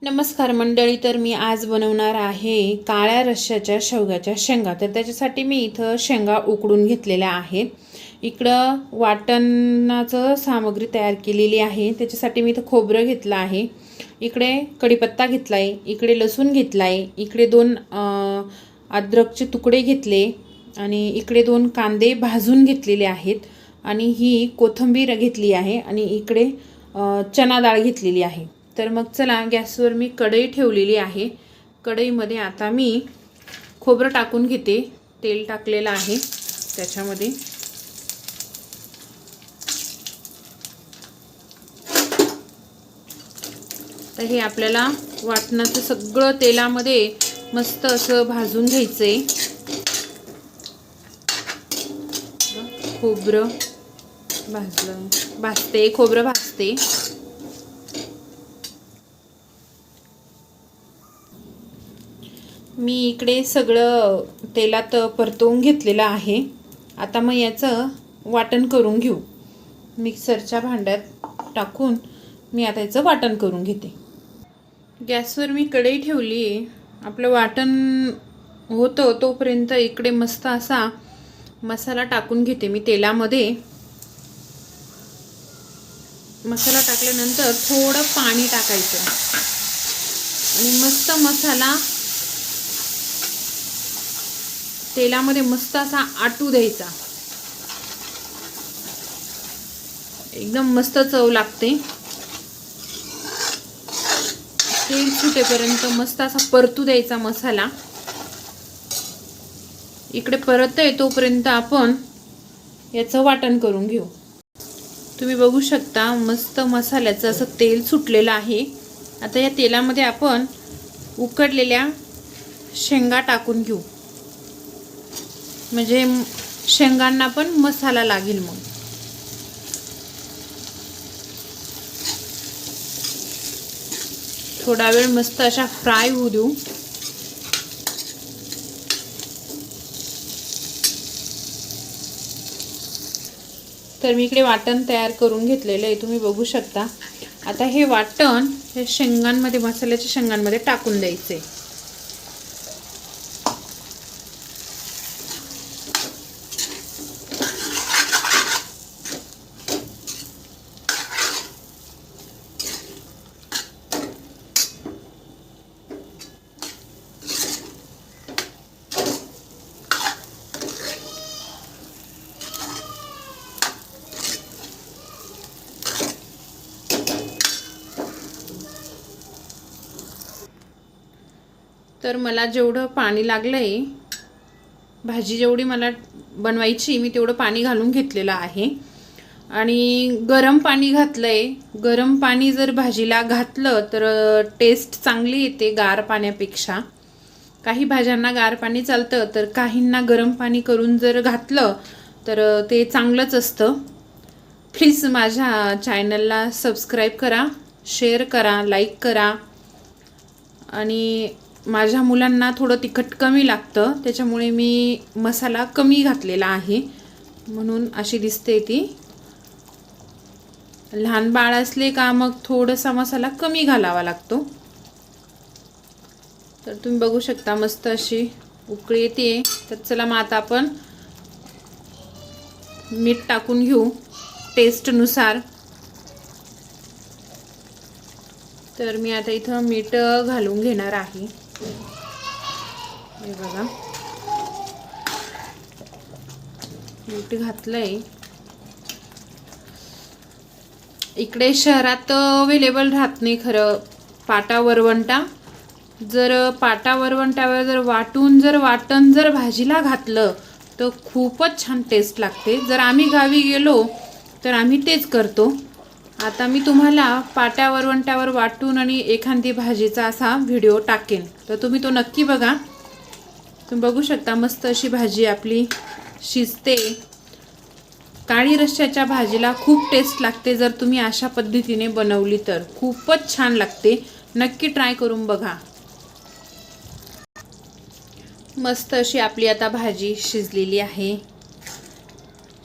नमस्कार मंडळी, तर मी आज बनवणार आहे काळ्या रश्श्याच्या शेवग्याच्या शेंगा। तर त्याच्यासाठी मी इथं शेंगा उकडून घेतलेल्या आहेत। इकडं वाटणाचं सामग्री तयार केलेली आहे। त्याच्यासाठी मी इथं खोबरं घेतलं आहे, इकडे कढीपत्ता घेतला आहे, इकडे लसूण घेतला आहे, इकडे 2 अद्रकचे तुकडे घेतले आणि इकडे 2 कांदे भाजून घेतलेले आहेत आणि ही कोथिंबीर घेतली आहे आणि इकडे चना डाळ घेतलेली आहे। तर मग चला, गॅसवर मी कढई ठेवलेली आहे। कढईमध्ये आता मी खोबरं टाकून घेते। तेल टाकलेलं आहे त्याच्यामध्ये। तर हे आपल्याला वाटणाचं सगळं तेलामध्ये मस्त असं भाजून घ्यायचंय। खोबरं खोबरं भाजते। मी इकडे सगळं तेलात परतवून घेतलेलं आहे। आता मग याचं वाटण करून घेऊ। मिक्सरच्या भांड्यात टाकून मी आता याचं वाटण करून घेते। गॅसवर मी कढई ठेवली आहे। आपलं वाटण होतं तोपर्यंत इकडे मस्त असा मसाला टाकून घेते मी तेलामध्ये। मसाला टाकल्यानंतर थोडं पाणी टाकायचं आणि मस्त मसाला तेलामध्ये मस्त असा आटू द्यायचा। एकदम मस्त चव लागते। तेल सुटेपर्यंत मस्त असा परतू द्यायचा मसाला। इकडे परततोय तोपर्यंत आपण याचं वाटण करून घेऊ। तुम्ही बघू शकता मस्त मसाल्याचं असं तेल सुटलेलं आहे। आता या तेलामध्ये आपण उकडलेल्या शेंगा टाकून घेऊ, म्हणजे शेंगांना पण मसाला लागेल। मग थोडा वेळ मस्त अशा फ्राय होऊ देऊ। तर मी इकडे वाटण तयार करून घेतलेलं आहे, तुम्ही बघू शकता। आता हे वाटण हे शेंगांमध्ये, मसाल्याच्या शेंगांमध्ये टाकून द्यायचे। तर मला जेवढं पाणी लागलंय, भाजी जेवढी मला बनवायची, मी तेवढं पाणी घालून घेतलेलं आहे आणि गरम पाणी घातलंय। गरम पाणी जर भाजीला घातलं तर टेस्ट चांगली येते गार पाण्यापेक्षा। काही भाज्यांना गार पाणी चालतं, तर काहींना गरम पाणी करून जर घातलं तर ते चांगलंच असतं। प्लीज माझ्या चॅनलला सबस्क्राईब करा, शेअर करा, लाईक करा। आणि माझ्या मुलांना थोडं तिखट कमी लागतं, त्याच्यामुळे मी मसाला कमी घातलेला आहे, म्हणून अशी दिसते ती। लहान बाळ असले का मग थोडासा मसाला कमी घालावा लागतो। तर तुम्ही बघू शकता मस्त अशी उकळी येते। तर चला मग आता आपण मीठ टाकून घेऊ टेस्टनुसार। तर मी आता इथं मीठ घालून घेणार आहे। हे बघा, मीठ घातलंय। इकडे शहरात अवेलेबल राहत नाही खरं पाटा वरवंटा। जर पाटा वरवंट्यावर जर वाटण जर भाजीला घातलं तर खूपच छान टेस्ट लागते। जर आम्ही गावी गेलो तर आम्ही तेच करतो। आता मी तुम्हाला पाट्या वरवंट्यावर वाटून आणि एखादी भाजीचा असा व्हिडिओ टाकेन, तर तुम्ही तो नक्की बघा। तुम्ही बघू शकता मस्त अशी भाजी आपली शिजते। काळी रश्श्याच्या भाजीला खूप टेस्ट लागते। जर तुम्ही अशा पद्धतीने बनवली तर खूपच छान लागते। नक्की ट्राय करून बघा। मस्त अशी आपली आता भाजी शिजलेली आहे।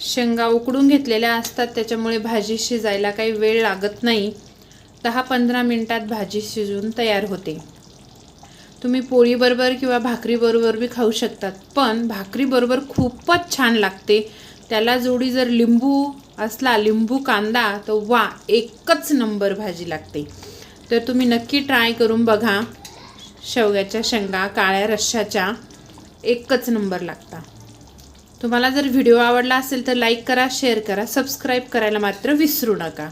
शेंगा उकडून घेतलेल्या असतात, त्याच्यामुळे भाजी शिजायला काही वेळ लागत नाही। 10-15 मिनिटात भाजी शिजून तयार होते. तुम्ही पोळीबरोबर किंवा भाकरीबरोबर बी खाऊ शकतात, पण भाकरीबरोबर खूपच छान लागते. त्याला जोडी जर लिंबू असला, लिंबू कांदा, तर वा, एकच नंबर भाजी लागते. तर तुम्ही नक्की ट्राय करून बघा. शेवग्याच्या शेंगा काळ्या रश्श्याच्या एकच नंबर लागता. तुम्हाला जर व्हिडिओ आवडला असेल तर लाईक करा, शेअर करा, सबस्क्राईब करायला मात्र विसरू नका.